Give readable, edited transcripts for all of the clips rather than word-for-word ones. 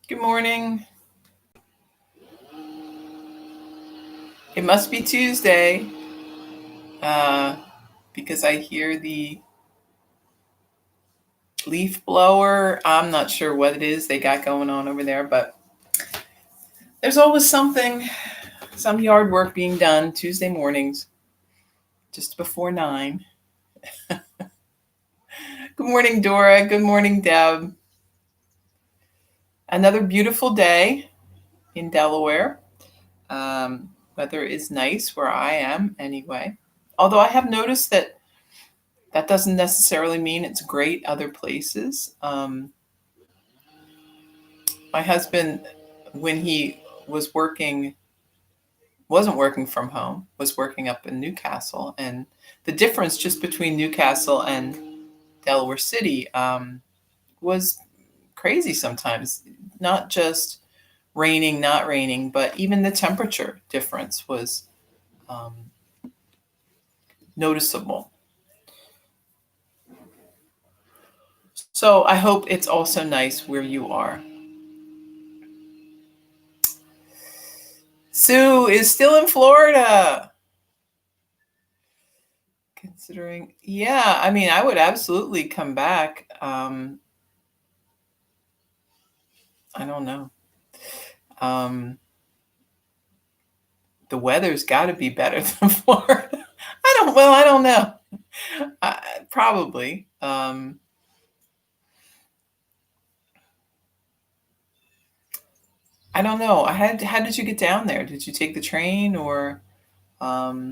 Good morning. It must be Tuesday because I hear the leaf blower. I'm not sure what it is they got going on over there, but there's always some yard work being done Tuesday mornings, just before 9. Good morning, Dora. Good morning, Deb. Another beautiful day in Delaware. Weather is nice where I am anyway. Although I have noticed that doesn't necessarily mean it's great other places. My husband, when he wasn't working from home, was working up in Newcastle, and the difference just between Newcastle and Delaware City was crazy sometimes. Not just raining, not raining, but even the temperature difference was um, noticeable. So I hope it's also nice where you are. Sue is still in Florida. Considering, yeah, I mean, I would absolutely come back. I don't know. The weather's got to be better than Florida. I don't know. Probably. I don't know. How did you get down there? Did you take the train or? I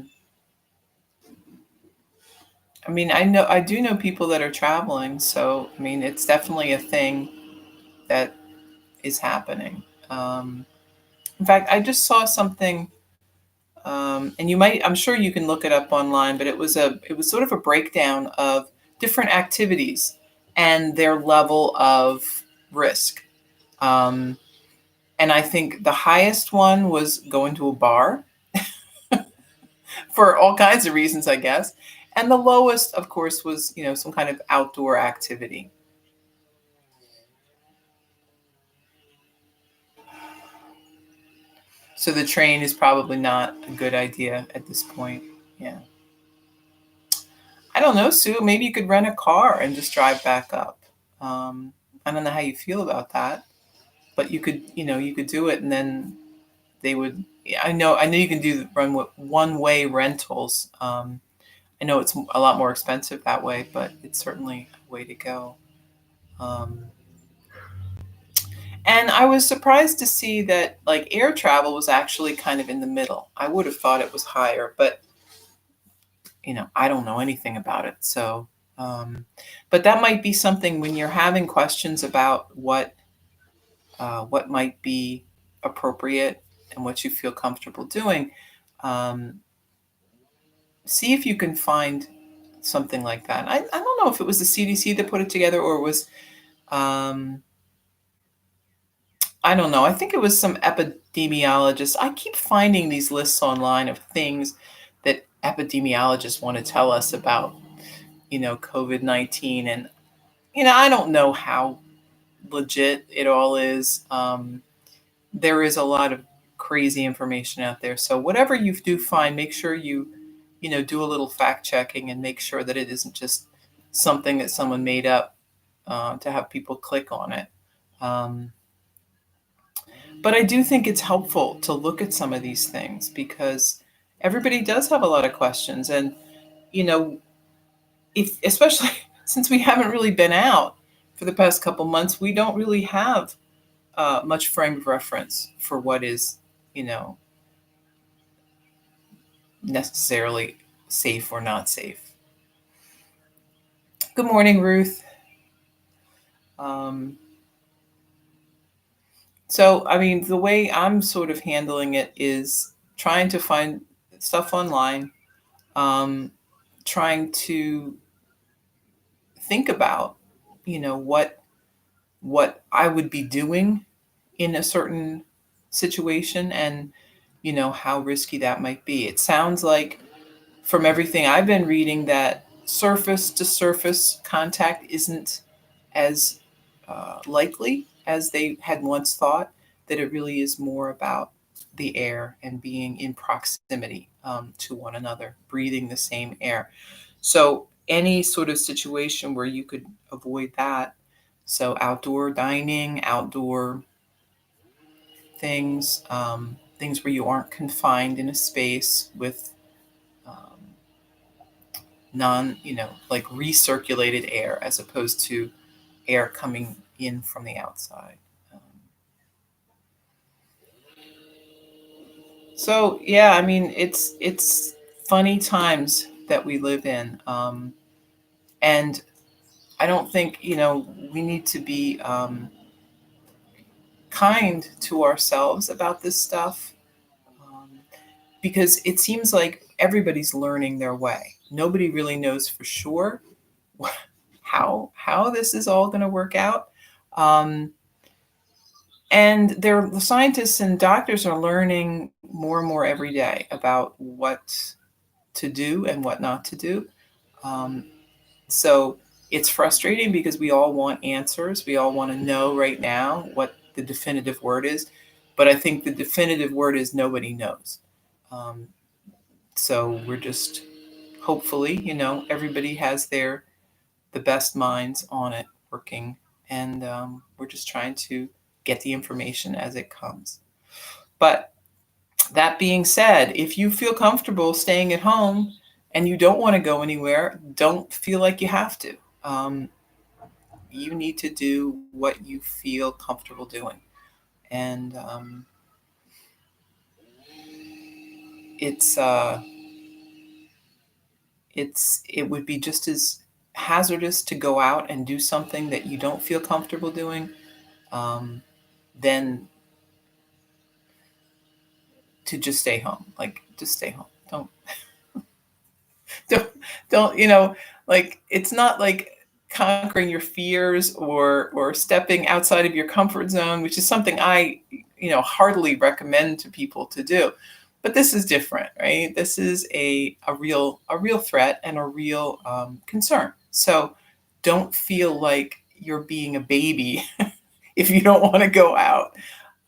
mean, I do know people that are traveling, so I mean, it's definitely a thing that is happening. In fact, I just saw something, and I'm sure you can look it up online, but it was sort of a breakdown of different activities and their level of risk. Um, and I think the highest one was going to a bar for all kinds of reasons, I guess. And the lowest, of course, was, some kind of outdoor activity. So the train is probably not a good idea at this point. Yeah. I don't know, Sue. Maybe you could rent a car and just drive back up. I don't know how you feel about that, but you could do it, and then they would. I know you can run with one-way rentals. I know it's a lot more expensive that way, but it's certainly a way to go. Um, and I was surprised to see that like air travel was actually kind of in the middle. I would have thought it was higher, but I don't know anything about it. So, but that might be something when you're having questions about what might be appropriate and what you feel comfortable doing. Um, See if you can find something like that. I don't know if it was the CDC that put it together or it was, um, I don't know. I think it was some epidemiologist. I keep finding these lists online of things that epidemiologists want to tell us about, COVID-19. And, I don't know how legit it all is. There is a lot of crazy information out there. So whatever you do find, make sure you do a little fact checking and make sure that it isn't just something that someone made up to have people click on it. Um, but I do think it's helpful to look at some of these things because everybody does have a lot of questions. And, you know, if especially since we haven't really been out for the past couple months, we don't really have much frame of reference for what is, you know, necessarily safe or not safe. Good morning, Ruth. Um, so, I mean, the way I'm sort of handling it is trying to find stuff online, um, trying to think about, what I would be doing in a certain situation and, how risky that might be. It sounds like from everything I've been reading that surface to surface contact isn't as likely as they had once thought, that it really is more about the air and being in proximity to one another, breathing the same air. So, any sort of situation where you could avoid that, so outdoor dining, outdoor things, things where you aren't confined in a space with um, like recirculated air as opposed to air coming in from the outside. Um, so yeah, I mean it's funny times that we live in, and I don't think we need to be kind to ourselves about this stuff, um, because it seems like everybody's learning their way. Nobody really knows for sure how this is all going to work out. Um, and the scientists and doctors are learning more and more every day about what to do and what not to do. Um, so it's frustrating because we all want answers. We all want to know right now what the definitive word is. But I think the definitive word is nobody knows. Um, so we're just hopefully, everybody has the best minds on it working, and we're just trying to get the information as it comes. But that being said, if you feel comfortable staying at home and you don't want to go anywhere, don't feel like you have to. Um, you need to do what you feel comfortable doing, and it's it would be just as hazardous to go out and do something that you don't feel comfortable doing, um, than to just stay home. Like, just stay home. Don't don't like, it's not like conquering your fears or stepping outside of your comfort zone, which is something I heartily recommend to people to do. But this is different, right? This is a real threat and a real concern. So don't feel like you're being a baby if you don't want to go out.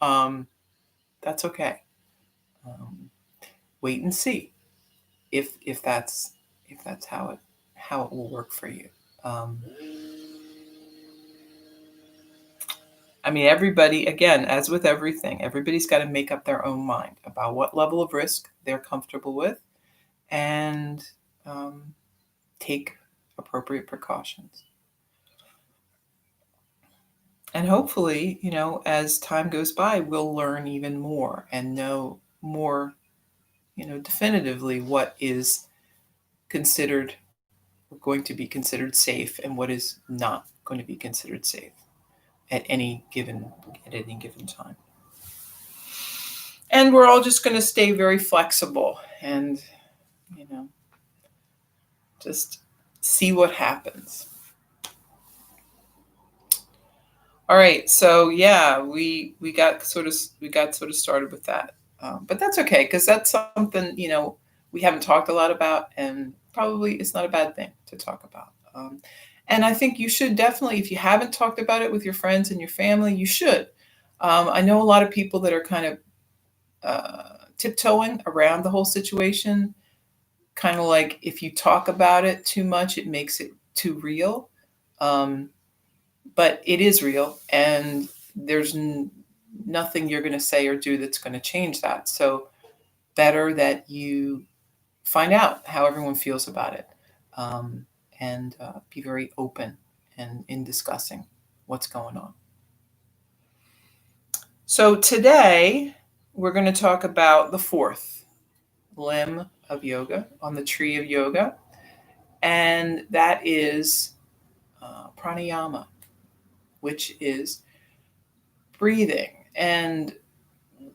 um, that's okay. um, Wait and see if that's how it will work for you. Um, I mean, everybody, again, as with everything, everybody's got to make up their own mind about what level of risk they're comfortable with, and um, take appropriate precautions. And hopefully, as time goes by, we'll learn even more and know more, definitively what is considered going to be considered safe and what is not going to be considered safe at any given time. And we're all just going to stay very flexible and you know just see what happens. All right, so yeah, we got sort of started with that, but that's okay because that's something we haven't talked a lot about, and probably it's not a bad thing to talk about. And I think you should definitely, if you haven't talked about it with your friends and your family, you should. I know a lot of people that are kind of tiptoeing around the whole situation, kind of like if you talk about it too much, it makes it too real. Um, but it is real, and there's nothing you're going to say or do that's going to change that. So better that you find out how everyone feels about it, um, and be very open and in discussing what's going on. So today we're going to talk about the fourth limb of yoga on the tree of yoga, and that is pranayama, which is breathing and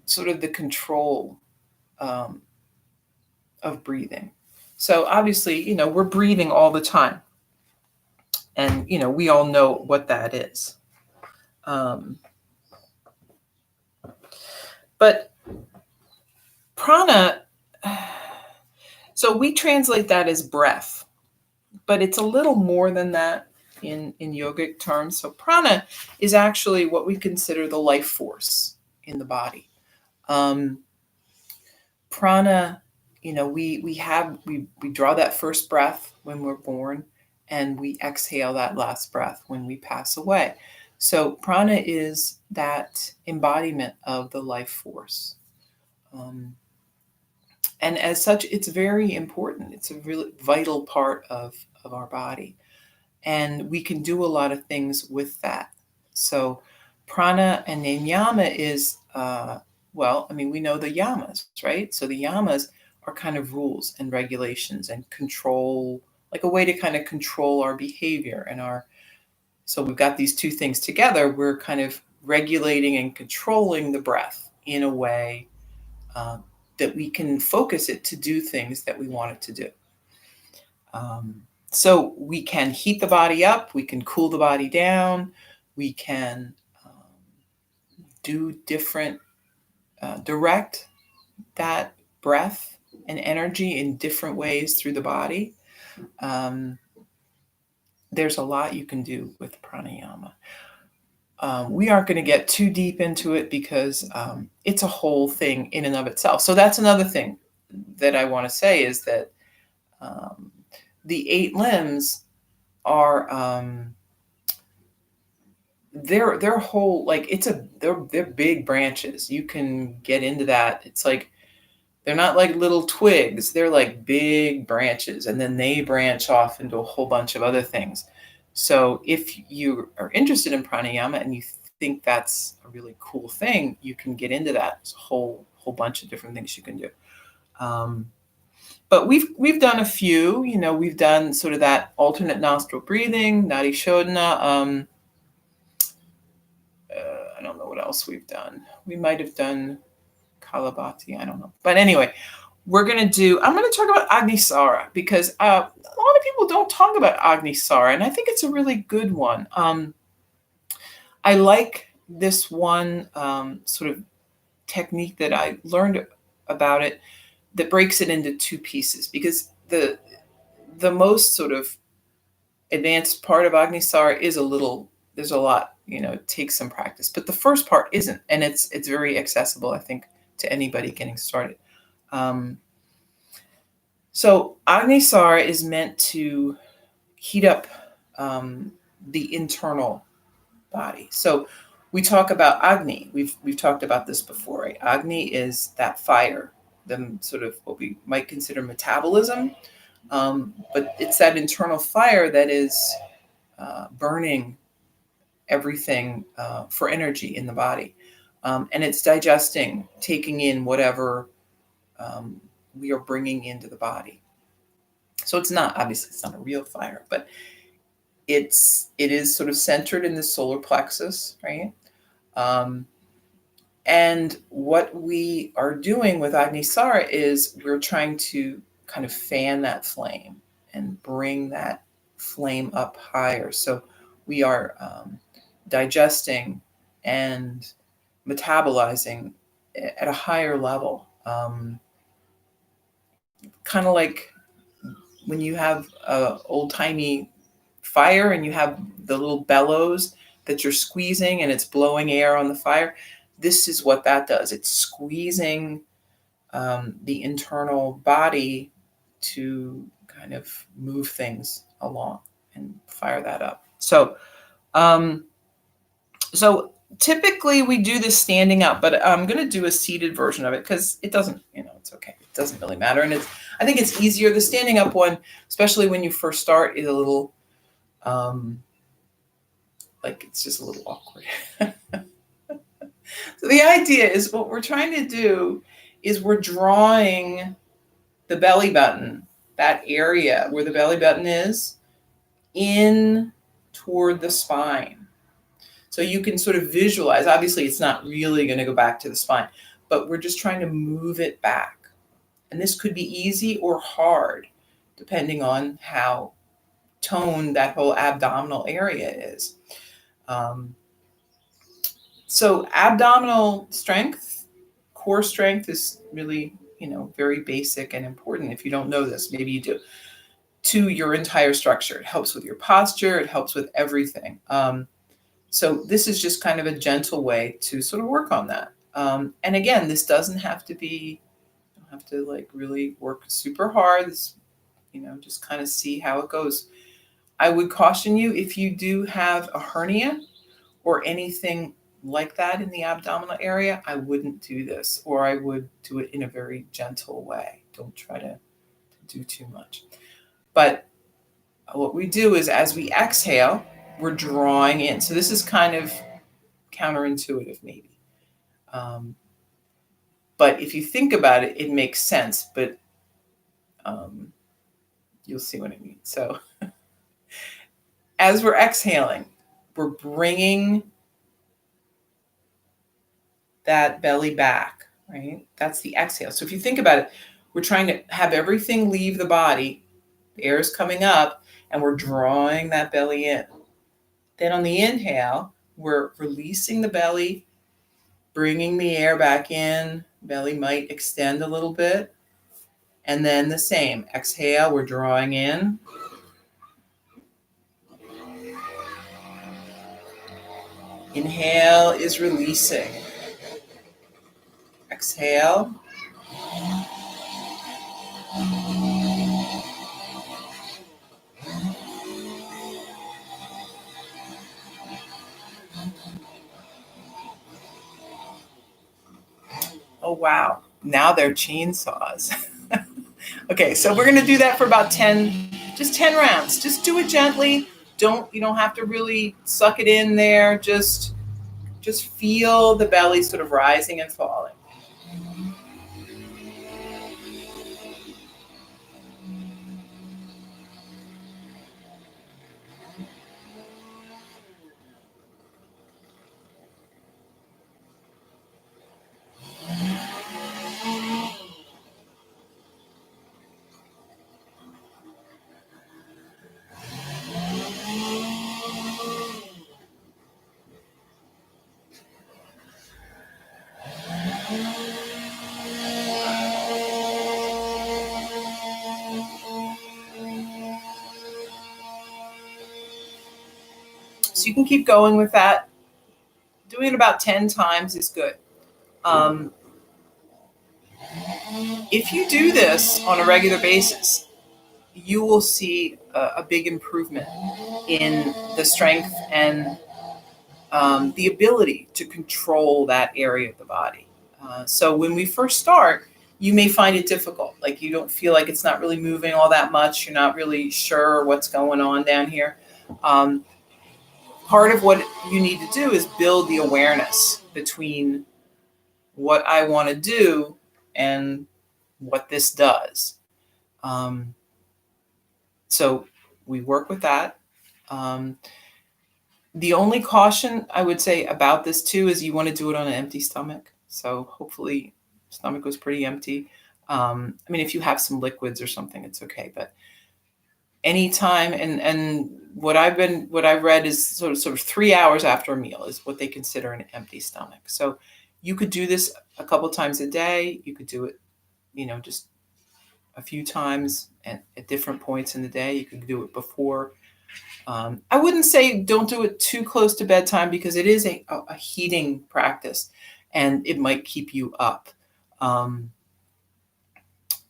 sort of the control um, of breathing. So obviously, we're breathing all the time, and we all know what that is. Um, but prana, so we translate that as breath, but it's a little more than that. in yogic terms. So prana is actually what we consider the life force in the body. Um, Prana, we draw that first breath when we're born, and we exhale that last breath when we pass away. So prana is that embodiment of the life force. Um, and as such, it's very important. It's a really vital part of our body. And we can do a lot of things with that. So prana and yama is, we know the yamas, right? So the yamas are kind of rules and regulations and control, like a way to kind of control our behavior and so we've got these two things together. We're kind of regulating and controlling the breath in a way um, that we can focus it to do things that we want it to do. So we can heat the body up, we can cool the body down, we can do different, direct that breath and energy in different ways through the body. There's a lot you can do with pranayama. We aren't going to get too deep into it because it's a whole thing in and of itself. So that's another thing that I want to say is that the 8 limbs are they're whole, like they're big branches. You can get into that. It's like they're not like little twigs. They're like big branches, and then they branch off into a whole bunch of other things. So if you are interested in pranayama and you think that's a really cool thing, you can get into that. There's a whole bunch of different things you can do. But we've done a few. We've done sort of that alternate nostril breathing, nadi shodhana. I don't know what else we've done. We might have done Kalabati. I don't know. But anyway, I'm going to talk about Agnisara because a lot of people don't talk about Agnisara, and I think it's a really good one. I like this one sort of technique that I learned about it that breaks it into 2 pieces, because the most sort of advanced part of Agnisara there's a lot, it takes some practice, but the first part isn't, and it's very accessible, I think, to anybody getting started. So Agnisara is meant to heat up the internal body. So we talk about Agni. We've talked about this before, right? Agni is that fire, the sort of what we might consider metabolism, but it's that internal fire that is burning everything for energy in the body. And it's digesting, taking in whatever we are bringing into the body. So it's not a real fire, but it is sort of centered in the solar plexus, right? And what we are doing with Agnisara is we're trying to kind of fan that flame and bring that flame up higher. So we are digesting and metabolizing at a higher level. Kind of like when you have a old-timey fire and you have the little bellows that you're squeezing and it's blowing air on the fire. This is what that does. It's squeezing the internal body to kind of move things along and fire that up. So typically we do this standing up, but I'm going to do a seated version of it because it doesn't, it's okay. It doesn't really matter. And I think it's easier. The standing up one, especially when you first start, is a little, it's just a little awkward. So the idea is what we're trying to do is we're drawing the belly button, that area where the belly button is, in toward the spine. So you can sort of visualize, obviously it's not really going to go back to the spine, but we're just trying to move it back. And this could be easy or hard, depending on how toned that whole abdominal area is. So abdominal strength, core strength is really, very basic and important. If you don't know this, maybe you do. to your entire structure. It helps with your posture. It helps with everything. So this is just kind of a gentle way to sort of work on that. And again, this doesn't have to be, you don't have to like really work super hard. This, just kind of see how it goes. I would caution you, if you do have a hernia or anything like that in the abdominal area, I wouldn't do this, or I would do it in a very gentle way. Don't try to do too much. But what we do is, as we exhale, we're drawing in. So this is kind of counterintuitive, maybe. Um, but if you think about it, it makes sense. But you'll see what I mean. So as we're exhaling, we're bringing that belly back, right? That's the exhale. So if you think about it, we're trying to have everything leave the body. The air is coming up, and we're drawing that belly in. Then on the inhale, we're releasing the belly, bringing the air back in. Belly might extend a little bit. And then the same. Exhale, we're drawing in. Inhale is releasing. Exhale. Oh, wow. Now they're chainsaws. Okay, so we're going to do that for about 10 rounds. Just do it gently. You don't have to really suck it in there. Just feel the belly sort of rising and falling. So you can keep going with that. Doing it about 10 times is good. If you do this on a regular basis, you will see a big improvement in the strength and the ability to control that area of the body. So when we first start, you may find it difficult. Like you don't feel like it's not really moving all that much. You're not really sure what's going on down here. Part of what you need to do is build the awareness between what I want to do and what this does. So we work with that. The only caution I would say about this too is you want to do it on an empty stomach. So hopefully stomach was pretty empty. I mean, if you have some liquids or something, it's okay. But anytime, and what I've read is sort of 3 hours after a meal is what they consider an empty stomach. So you could do this a couple times a day. You could do it, just a few times at different points in the day. You could do it before. I wouldn't say don't do it too close to bedtime because it is a heating practice and it might keep you up.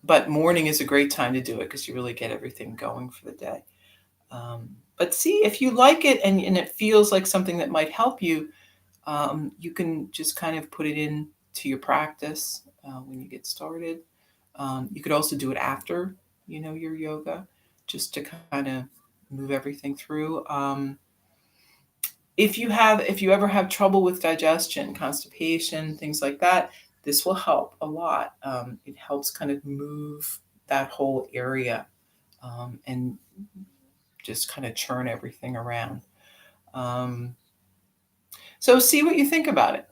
But morning is a great time to do it because you really get everything going for the day. But see, if you like it and it feels like something that might help you, you can just kind of put it into your practice when you get started. You could also do it after, your yoga, just to kind of move everything through. If you ever have trouble with digestion, constipation, things like that, this will help a lot. It helps kind of move that whole area and just kind of churn everything around. So see what you think about it.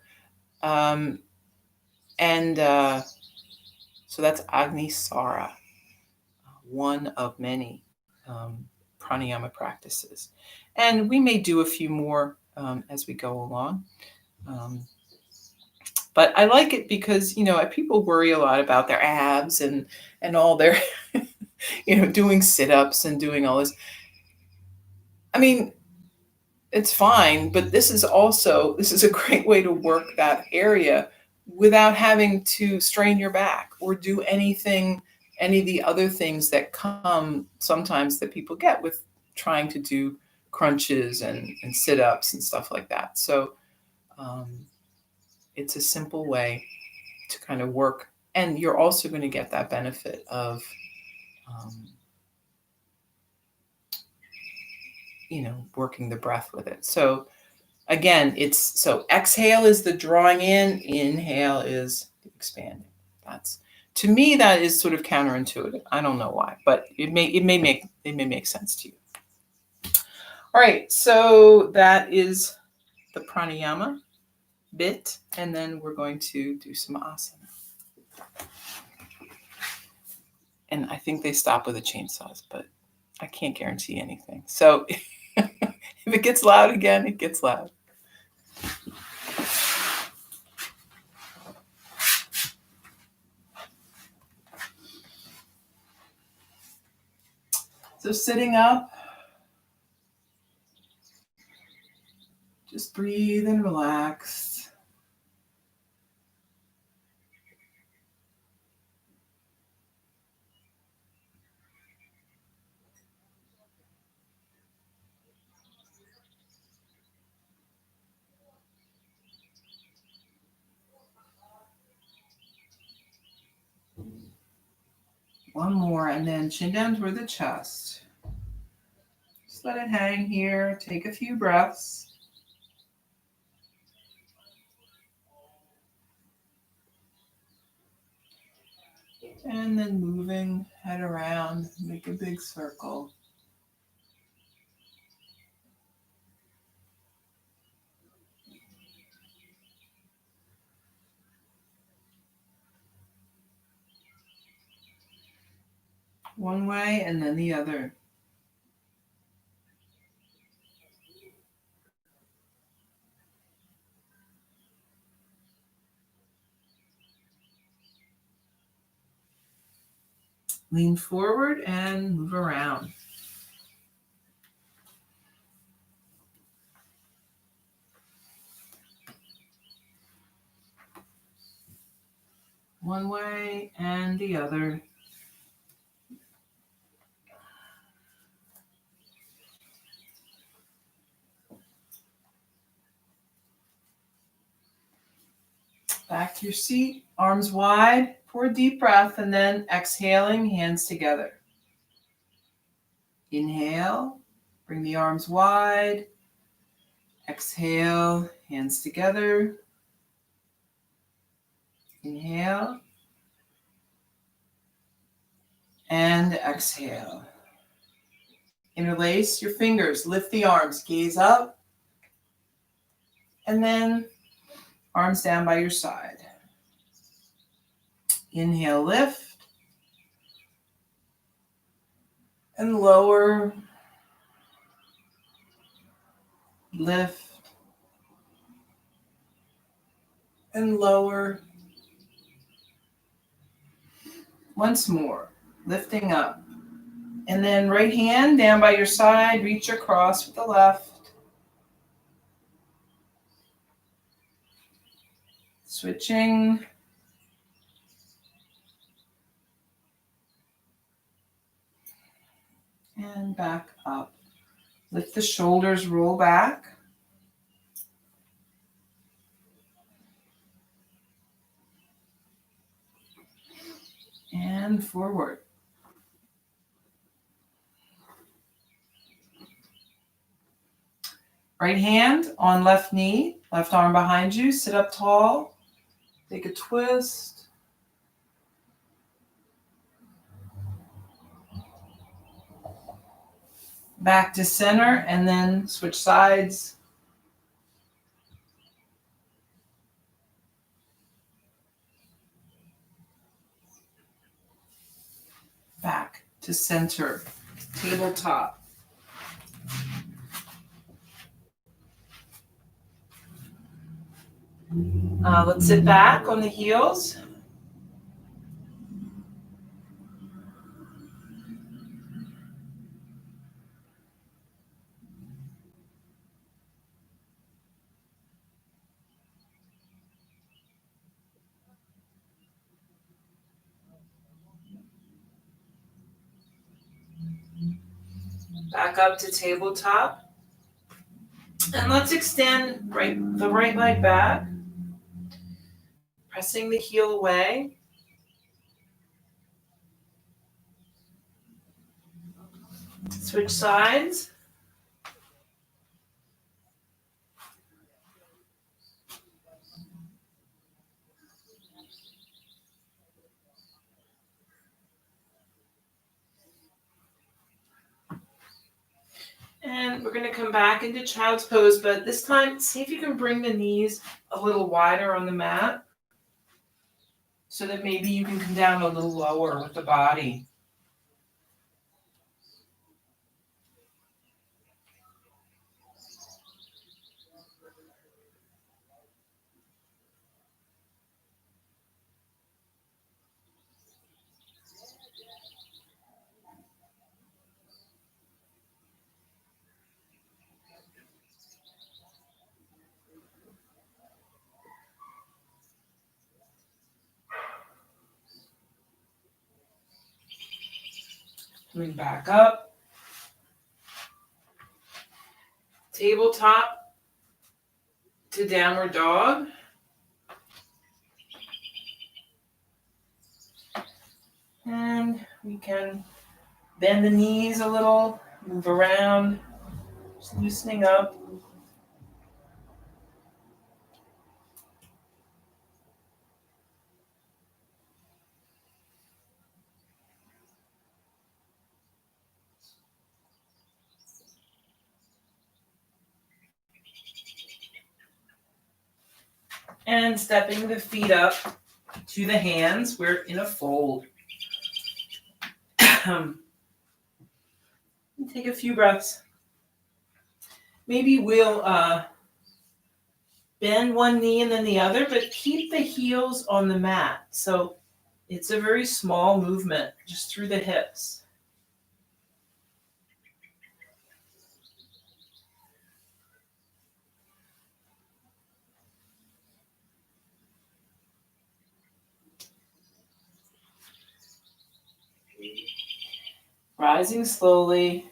So that's Agni Sara, one of many pranayama practices. And we may do a few more as we go along. But I like it because, people worry a lot about their abs and all their doing sit-ups and doing all this. I mean, it's fine, but this is a great way to work that area without having to strain your back or do any of the other things that come sometimes that people get with trying to do crunches and sit-ups and stuff like that. So um, it's a simple way to kind of work, and you're also going to get that benefit of um, working the breath with it. So again, exhale is the drawing in, inhale is the expanding. That's, to me, that is sort of counterintuitive. I don't know why, but it may make sense to you. All right, so that is the pranayama bit, and then we're going to do some asana. And I think they stop with the chainsaws, but I can't guarantee anything. So if it gets loud again, it gets loud. So sitting up, just breathe and relax. One more, and then chin down toward the chest. Just let it hang here. Take a few breaths. And then moving head around, make a big circle. One way and then the other. Lean forward and move around. One way and the other. Back to your seat, arms wide for a deep breath, and then exhaling, hands together. Inhale, bring the arms wide. Exhale, hands together. Inhale. And exhale. Interlace your fingers, lift the arms, gaze up, and then arms down by your side. Inhale, lift, and lower, lift, and lower. Once more, lifting up. And then right hand down by your side, reach across with the left. Switching. And back up. Lift the shoulders, roll back. And forward. Right hand on left knee, left arm behind you, sit up tall, take a twist. Back to center, and then switch sides. Back to center, tabletop. Let's sit back on the heels. Back up to tabletop. And let's extend the right leg back, pressing the heel away. Switch sides. And we're going to come back into child's pose, but this time, see if you can bring the knees a little wider on the mat so that maybe you can come down a little lower with the body. Coming back up. Tabletop to downward dog. And we can bend the knees a little, move around, just loosening up. And stepping the feet up to the hands, we're in a fold. Take a few breaths. Maybe we'll bend one knee and then the other, but keep the heels on the mat. So it's a very small movement, just through the hips. Rising slowly.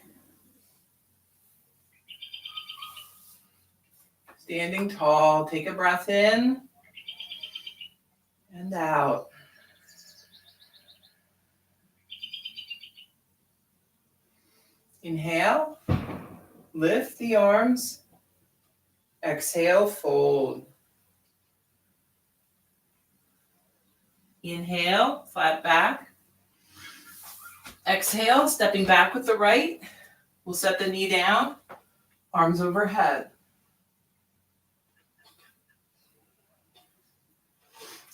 Standing tall. Take a breath in and out. Inhale. Lift the arms. Exhale, fold. Inhale, flat back. Exhale, stepping back with the right. We'll set the knee down, arms overhead.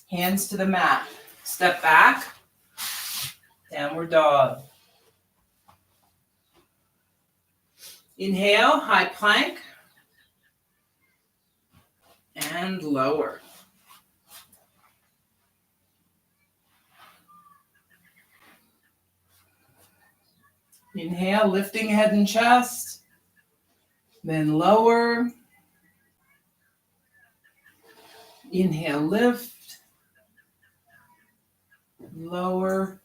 Hands to the mat. Step back, downward dog. Inhale, high plank, and lower. Inhale, lifting head and chest, then lower. Inhale, lift, lower.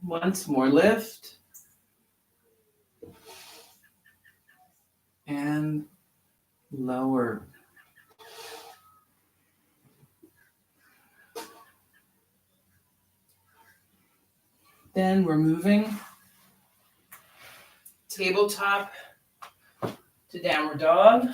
Once more, lift, and lower. Then we're moving tabletop to downward dog.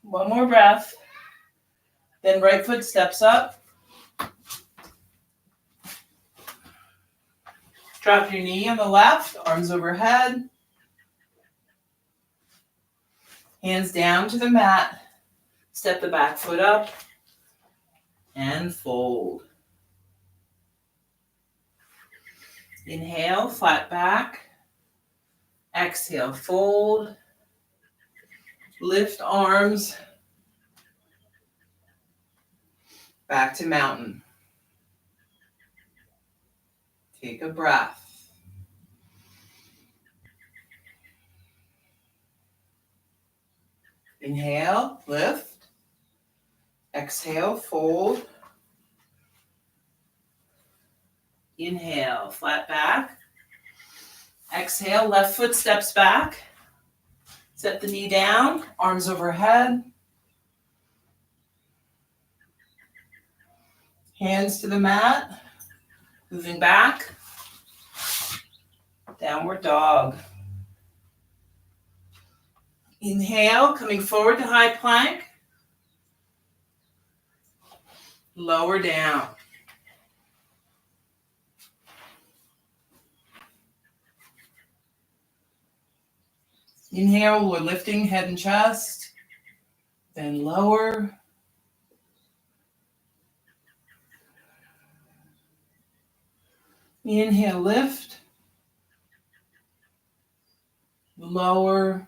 One more breath. Then right foot steps up. Drop your knee on the left, arms overhead. Hands down to the mat. Step the back foot up and fold. Inhale, flat back. Exhale, fold. Lift arms. Back to mountain. Take a breath. Inhale, lift. Exhale, fold. Inhale, flat back. Exhale, left foot steps back. Set the knee down, arms overhead. Hands to the mat. Moving back. Downward dog. Inhale, coming forward to high plank. Lower down. Inhale, we're lifting head and chest. Then lower. Inhale, lift. Lower.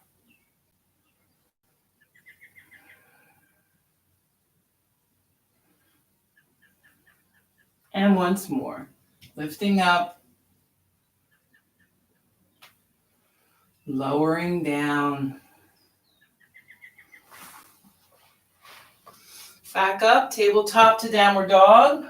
And once more. Lifting up. Lowering down. Back up, tabletop to downward dog.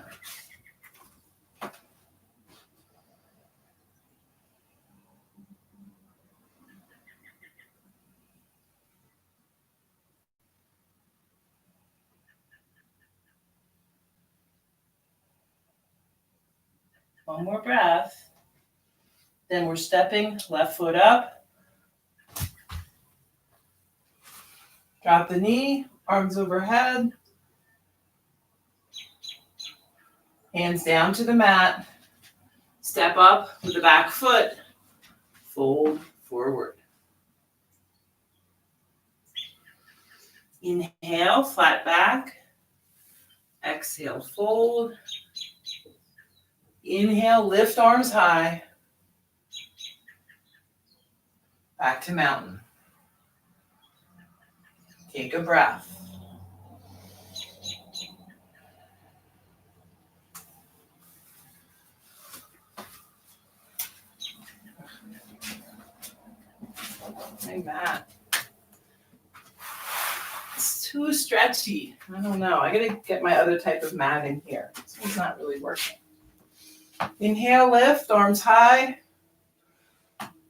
One more breath. Then we're stepping left foot up. Drop the knee, arms overhead. Hands down to the mat. Step up with the back foot. Fold forward. Inhale, flat back. Exhale, fold. Inhale, lift arms high. Back to mountain. Take a breath. My mat. It's too stretchy. I don't know. I gotta get my other type of mat in here. This one's not really working. Inhale, lift, arms high.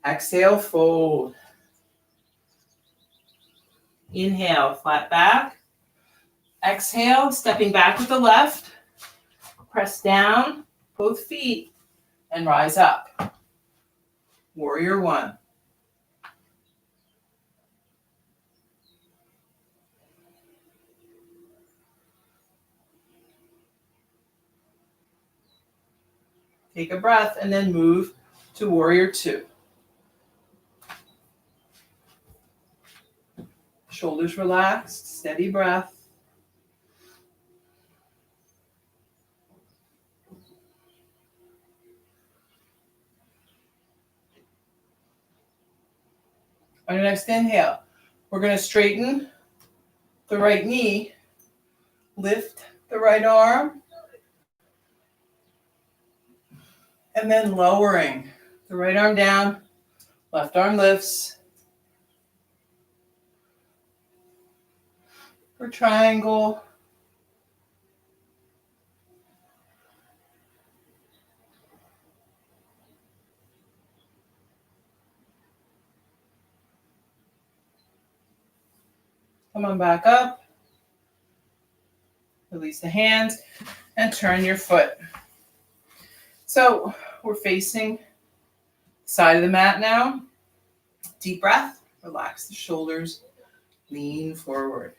Exhale, fold. Inhale, flat back. Exhale, stepping back with the left. Press down, both feet, and rise up. Warrior one. Take a breath and then move to warrior two. Shoulders relaxed, steady breath. On your next inhale, we're going to straighten the right knee, lift the right arm, and then lowering the right arm down, left arm lifts. For triangle. Come on back up. Release the hands and turn your foot. So we're facing the side of the mat now. Deep breath. Relax the shoulders. Lean forward.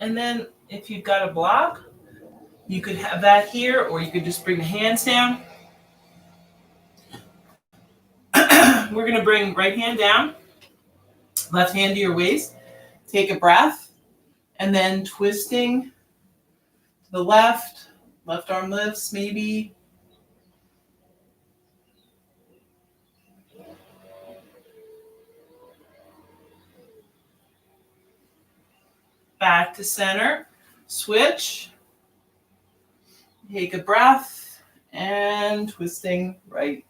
And then if you've got a block, you could have that here, or you could just bring the hands down. We're going to bring right hand down, left hand to your waist. Take a breath, and then twisting to the left arm lifts maybe. Back to center, switch. Take a breath, and twisting right.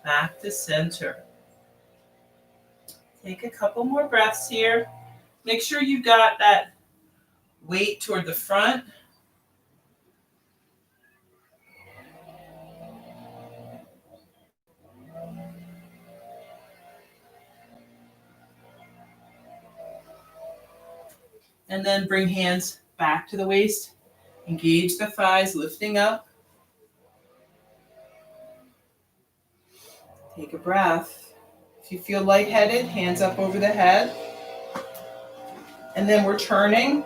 Back to center. Take a couple more breaths here. Make sure you've got that weight toward the front. And then bring hands back to the waist. Engage the thighs, lifting up. Take a breath. If you feel lightheaded, hands up over the head. And then we're turning.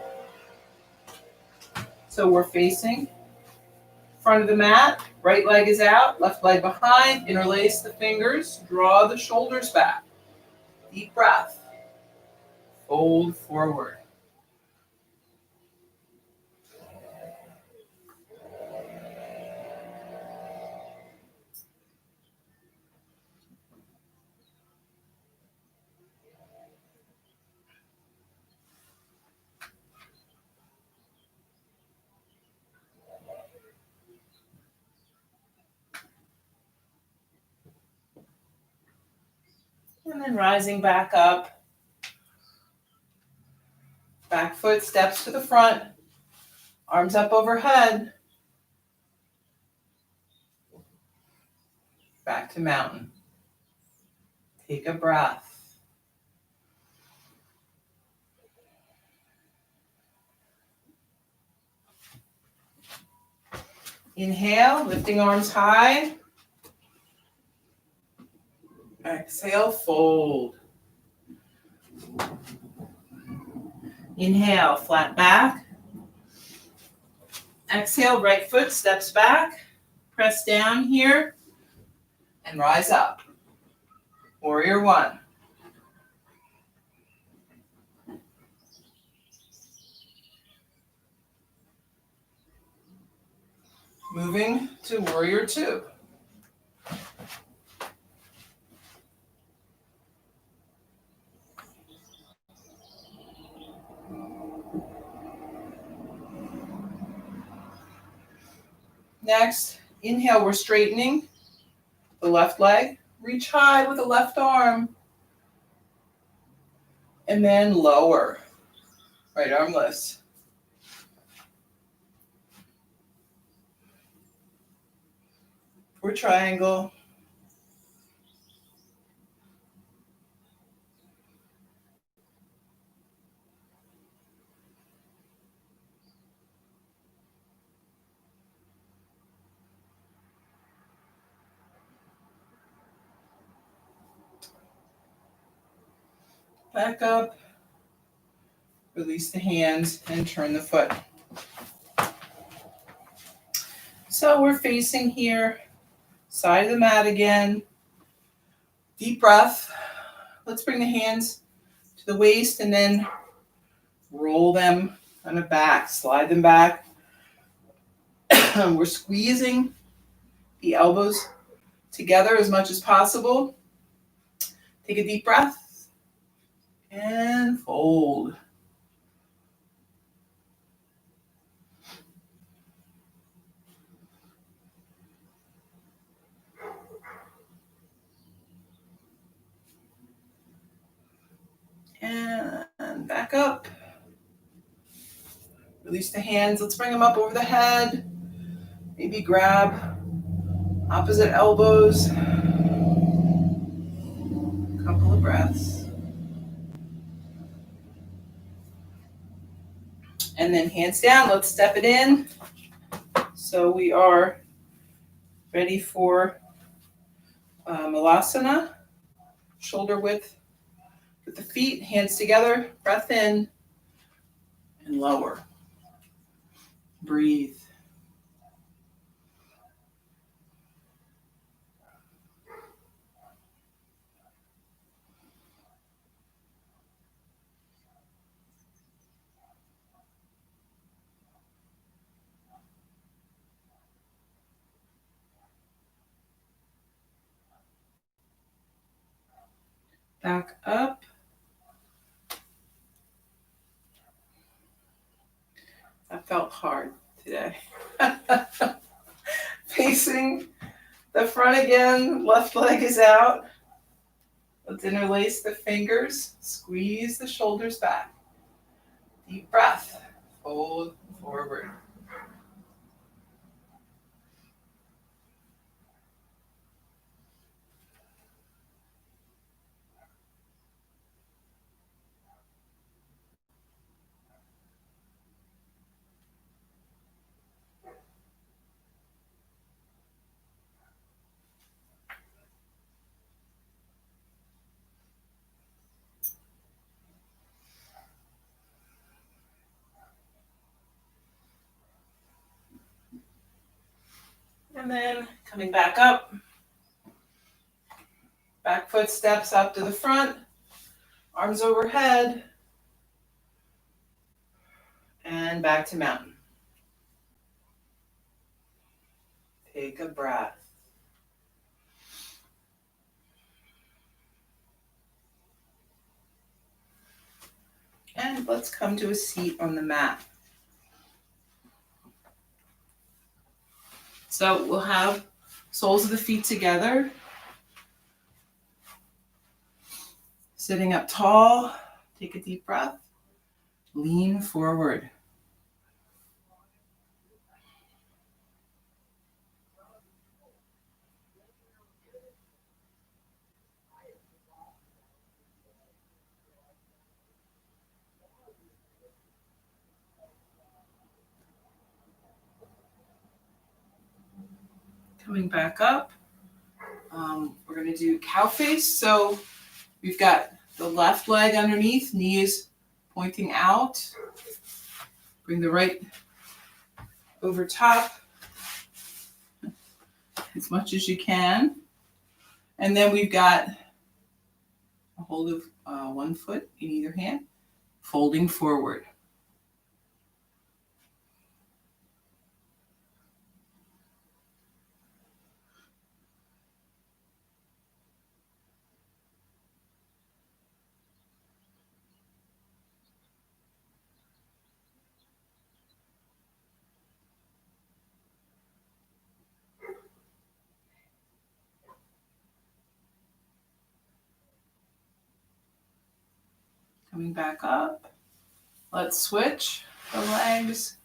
So we're facing front of the mat. Right leg is out, left leg behind. Interlace the fingers. Draw the shoulders back. Deep breath. Fold forward. And then rising back up. Back foot steps to the front. Arms up overhead. Back to mountain. Take a breath. Inhale, lifting arms high. Exhale, fold. Inhale, flat back. Exhale, right foot steps back. Press down here and rise up. Warrior one. Moving to warrior two. Next, inhale, we're straightening the left leg. Reach high with the left arm. And then lower. Right arm lifts. For triangle. Back up. Release the hands and turn the foot. So we're facing here, side of the mat again. Deep breath. Let's bring the hands to the waist and then roll them on the back, slide them back. We're squeezing the elbows together as much as possible. Take a deep breath and fold. And back up. Release the hands. Let's bring them up over the head. Maybe grab opposite elbows. Couple of breaths. And then hands down, let's step it in. So we are ready for Malasana, shoulder width with the feet, hands together, breath in and lower. Breathe. Back up. That felt hard today. Facing the front again, left leg is out. Let's interlace the fingers, squeeze the shoulders back. Deep breath, fold forward. And then coming back up, back foot steps up to the front, arms overhead, and back to mountain. Take a breath. And let's come to a seat on the mat. So we'll have soles of the feet together, sitting up tall. Take a deep breath. Lean forward. Coming back up. We're going to do cow face. So we've got the left leg underneath, knees pointing out. Bring the right over top as much as you can. And then we've got a hold of one foot in either hand, folding forward. Coming back up. Let's switch the legs.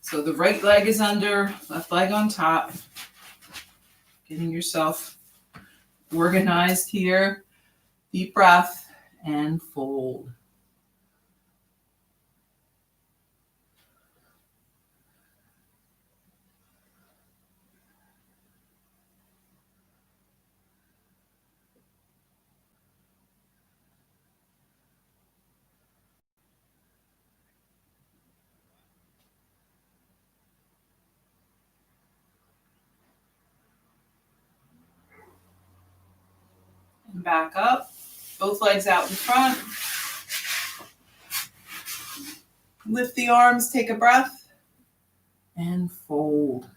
So the right leg is under, left leg on top. Getting yourself organized here. Deep breath and fold. And back up. Both legs out in front. Lift the arms, take a breath, and fold.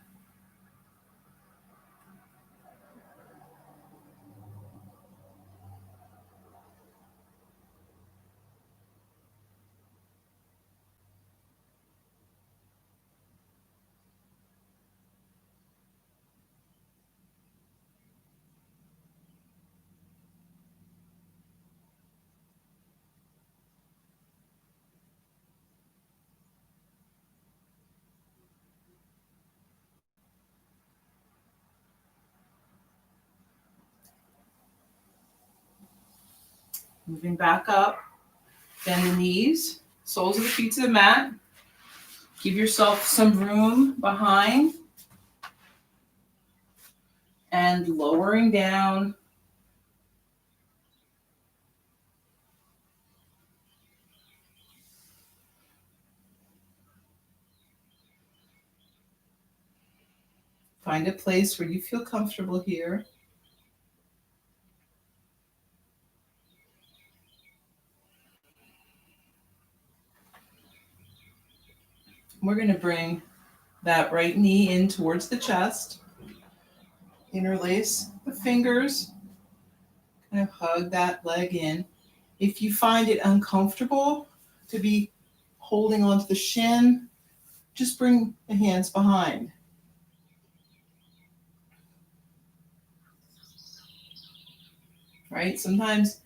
Moving back up. Bend the knees, soles of the feet to the mat. Give yourself some room behind. And lowering down. Find a place where you feel comfortable here. We're going to bring that right knee in towards the chest. Interlace the fingers. Kind of hug that leg in. If you find it uncomfortable to be holding onto the shin, just bring the hands behind. Right? Sometimes,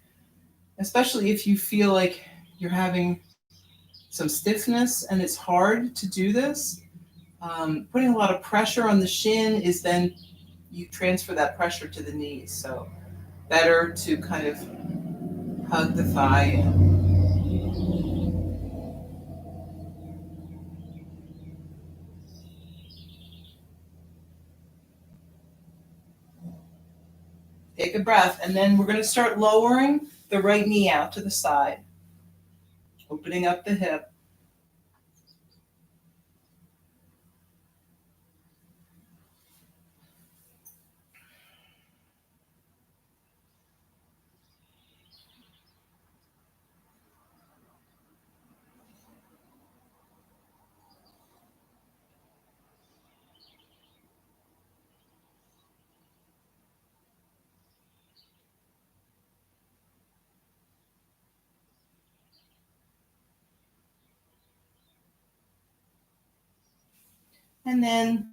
especially if you feel like you're having some stiffness and it's hard to do this, putting a lot of pressure on the shin is then you transfer that pressure to the knees. So better to kind of hug the thigh in. Take a breath, and then we're going to start lowering the right knee out to the side, opening up the hip. And then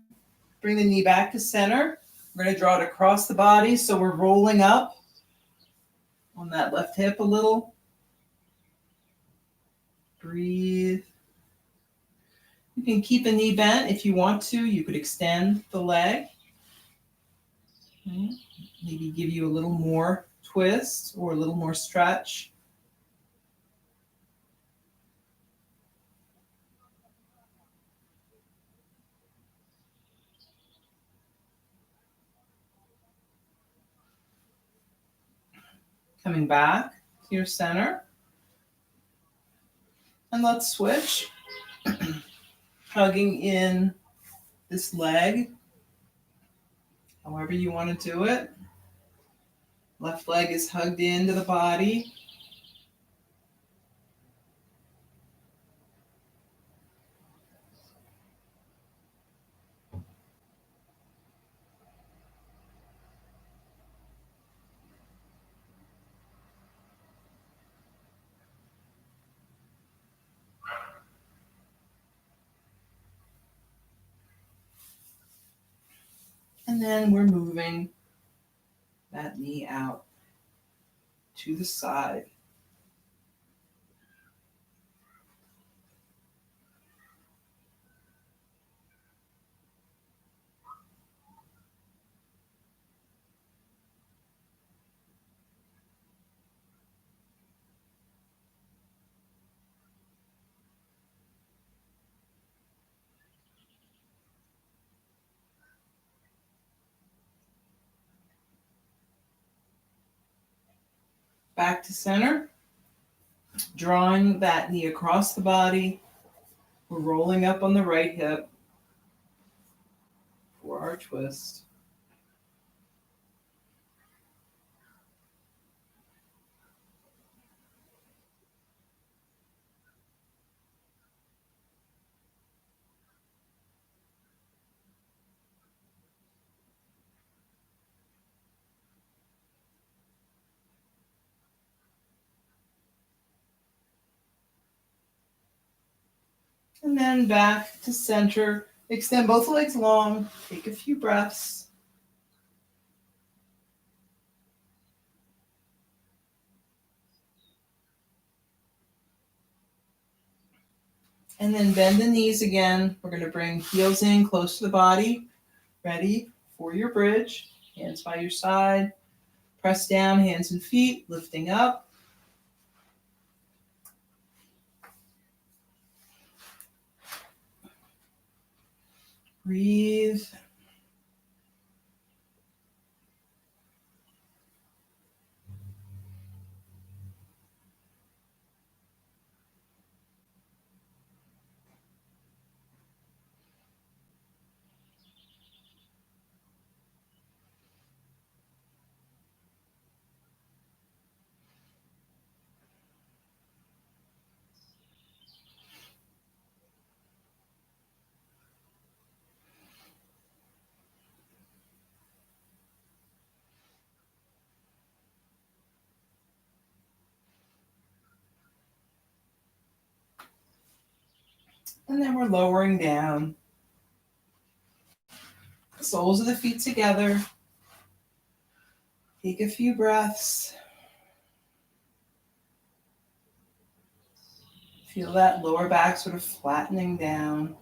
bring the knee back to center. We're going to draw it across the body, so we're rolling up on that left hip a little. Breathe. You can keep the knee bent if you want to. You could extend the leg. Maybe give you a little more twist or a little more stretch. Coming back to your center. And let's switch. Hugging in this leg, however you want to do it. Left leg is hugged into the body. And then we're moving that knee out to the side. Back to center. Drawing that knee across the body. We're rolling up on the right hip for our twist. And then back to center. Extend both legs long. Take a few breaths. And then bend the knees again. We're going to bring heels in close to the body. Ready for your bridge. Hands by your side. Press down, hands and feet, lifting up. Breathe. And then we're lowering down. Soles of the feet together. Take a few breaths. Feel that lower back sort of flattening down.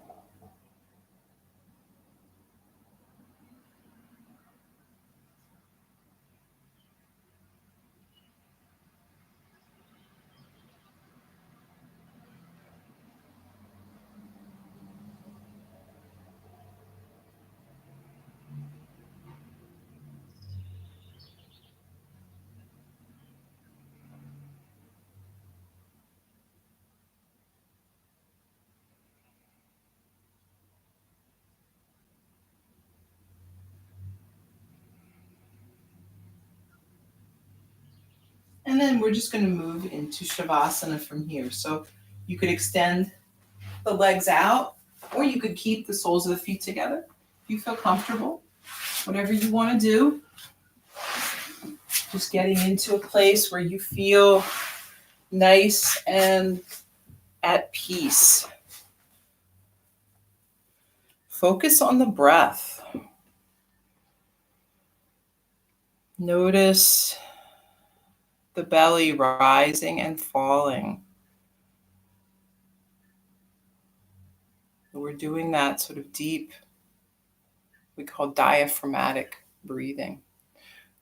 And then we're just going to move into Shavasana from here. So you could extend the legs out, or you could keep the soles of the feet together if you feel comfortable. Whatever you want to do. Just getting into a place where you feel nice and at peace. Focus on the breath. Notice the belly rising and falling. We're doing that sort of deep, we call diaphragmatic breathing,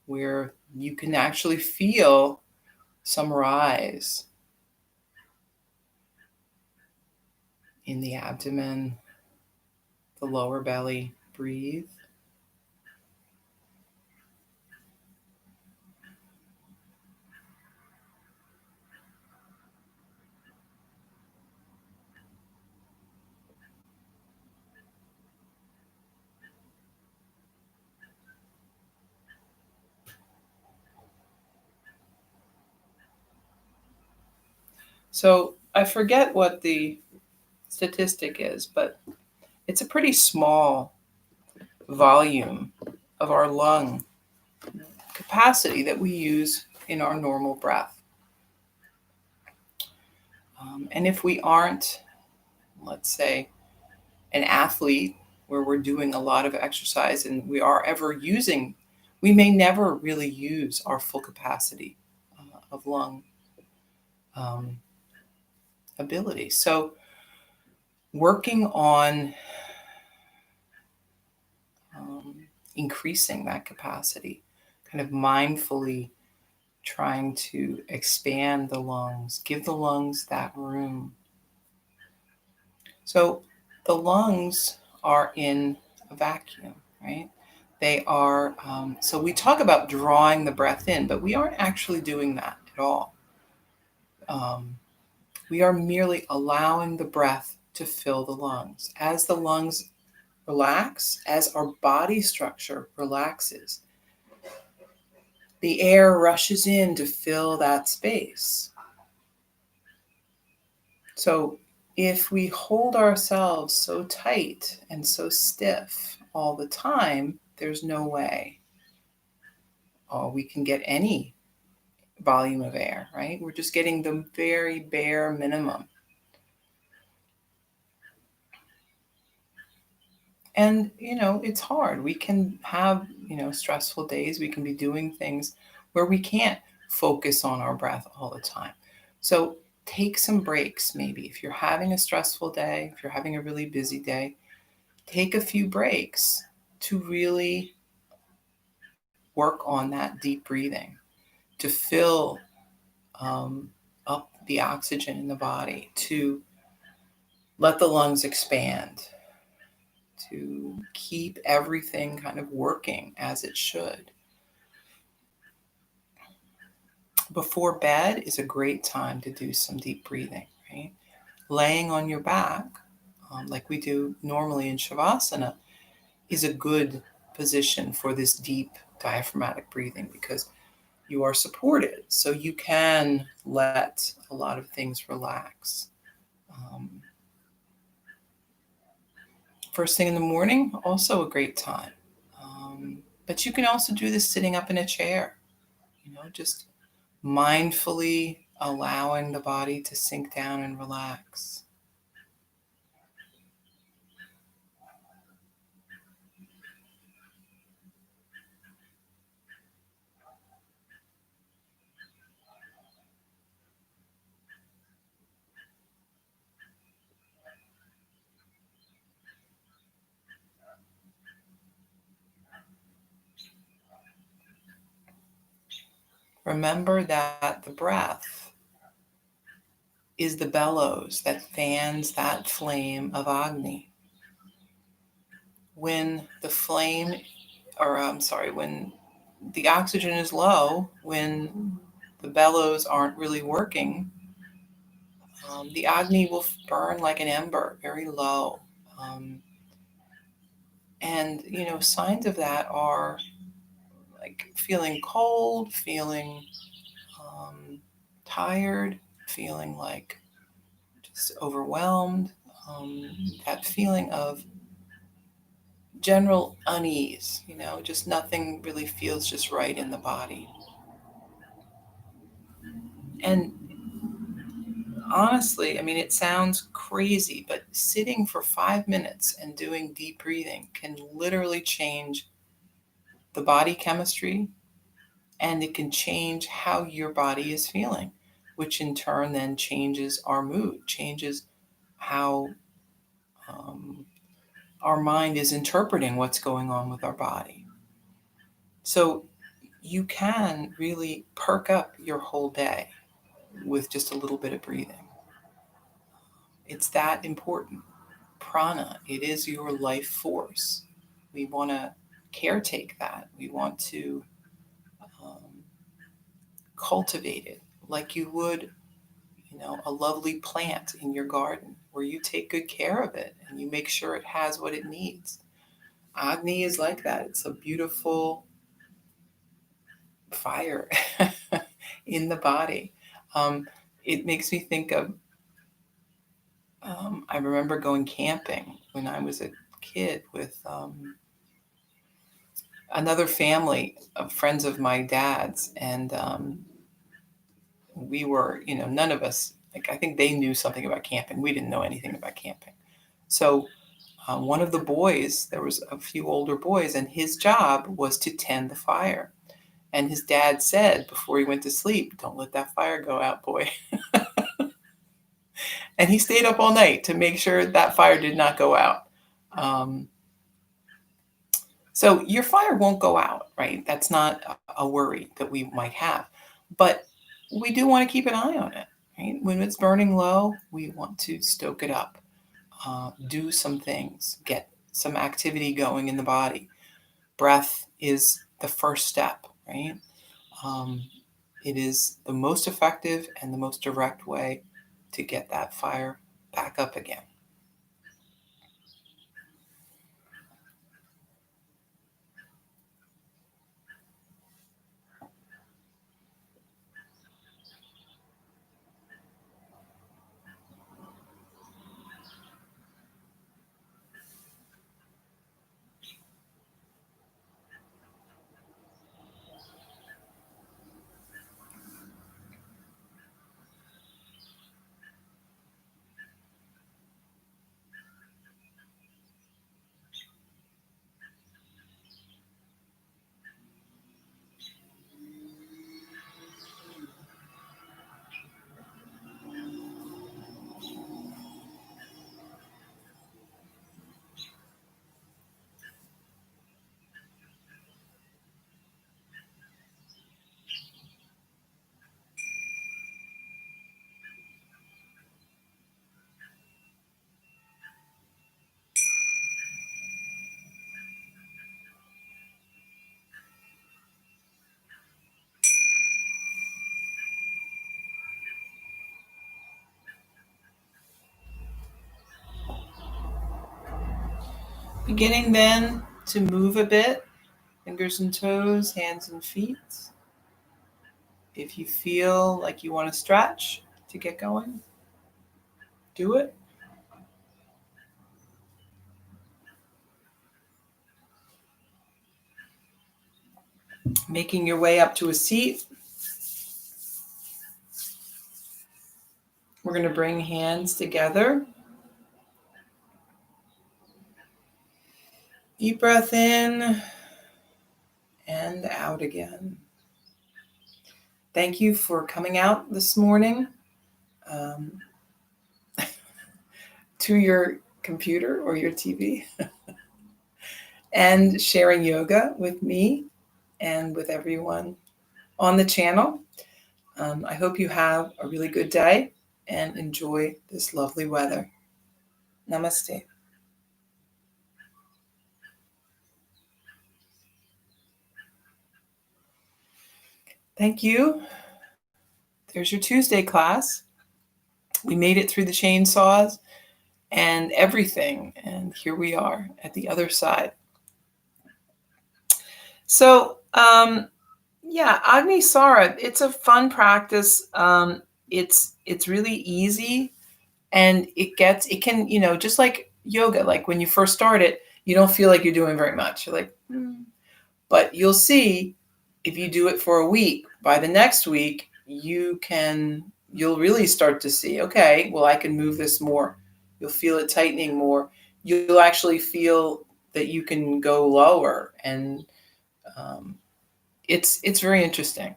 where you can actually feel some rise in the abdomen, the lower belly. Breathe. So I forget what the statistic is, but it's a pretty small volume of our lung capacity that we use in our normal breath. And if we aren't, let's say, an athlete where we're doing a lot of exercise and we are ever using, we may never really use our full capacity of lung ability. So working on increasing that capacity, kind of mindfully trying to expand the lungs, give the lungs that room. So the lungs are in a vacuum, right? They are, so we talk about drawing the breath in, but we aren't actually doing that at all. We are merely allowing the breath to fill the lungs. As the lungs relax, as our body structure relaxes, the air rushes in to fill that space. So if we hold ourselves so tight and so stiff all the time, there's no way we can get any volume of air, right? We're just getting the very bare minimum. And, it's hard. We can have, stressful days. We can be doing things where we can't focus on our breath all the time. So take some breaks, maybe. If you're having a stressful day, if you're having a really busy day, take a few breaks to really work on that deep breathing, to fill up the oxygen in the body, to let the lungs expand, to keep everything kind of working as it should. Before bed is a great time to do some deep breathing, right? Laying on your back, like we do normally in Shavasana, is a good position for this deep diaphragmatic breathing because you are supported. So you can let a lot of things relax. Um, First thing in the morning, also a great time. But you can also do this sitting up in a chair, just mindfully allowing the body to sink down and relax. Remember that the breath is the bellows that fans that flame of Agni. When the flame, or I'm sorry, when the oxygen is low, when the bellows aren't really working, the Agni will burn like an ember, very low. Um, and signs of that are like feeling cold, feeling tired, feeling like just overwhelmed, that feeling of general unease, just nothing really feels just right in the body. And honestly, I mean, it sounds crazy, but sitting for 5 minutes and doing deep breathing can literally change the body chemistry, and it can change how your body is feeling, which in turn then changes our mood, changes how um, our mind is interpreting what's going on with our body. So you can really perk up your whole day with just a little bit of breathing. It's that important. Prana, it is your life force. We want to caretake that. We want to um, cultivate it like you would, a lovely plant in your garden where you take good care of it and you make sure it has what it needs. Agni is like that. It's a beautiful fire in the body. Um, it makes me think of, I remember going camping when I was a kid with another family of friends of my dad's. And we were, none of us, like, I think they knew something about camping. We didn't know anything about camping. So one of the boys, there was a few older boys, and his job was to tend the fire. And his dad said before he went to sleep, "Don't let that fire go out, boy." And he stayed up all night to make sure that fire did not go out. Um, so your fire won't go out, right? That's not a worry that we might have. But we do want to keep an eye on it, right? When it's burning low, we want to stoke it up, do some things, get some activity going in the body. Breath is the first step, right? Um, it is the most effective and the most direct way to get that fire back up again. Beginning then to move a bit, fingers and toes, hands and feet. If you feel like you want to stretch to get going, do it. Making your way up to a seat. We're going to bring hands together. Deep breath in and out again. Thank you for coming out this morning to your computer or your TV and sharing yoga with me and with everyone on the channel. I hope you have a really good day and enjoy this lovely weather. Namaste. Thank you. There's your Tuesday class. We made it through the chainsaws and everything, and here we are at the other side. So, Agnisara, it's a fun practice. It's really easy, and it can, just like yoga, like when you first start it, you don't feel like you're doing very much. You're like, But you'll see if you do it for a week, by the next week, you'll really start to see, okay, well, I can move this more. You'll feel it tightening more. You'll actually feel that you can go lower, and it's very interesting.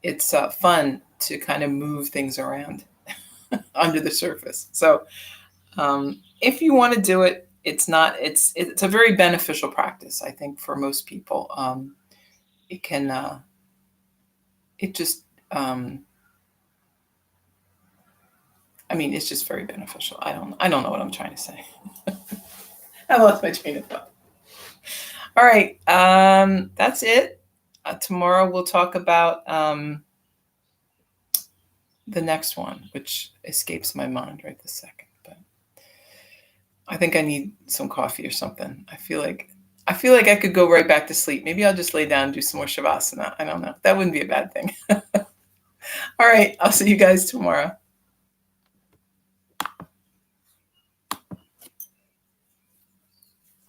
It's fun to kind of move things around under the surface. So if you want to do it, it's a very beneficial practice, I think, for most people. It can it just it's just very beneficial. I don't know what I'm trying to say. I lost my train of thought. All right, that's it. Tomorrow we'll talk about the next one, which escapes my mind right this second. But I think I need some coffee or something. I feel like I could go right back to sleep. Maybe I'll just lay down and do some more shavasana. I don't know. That wouldn't be a bad thing. All right, I'll see you guys tomorrow.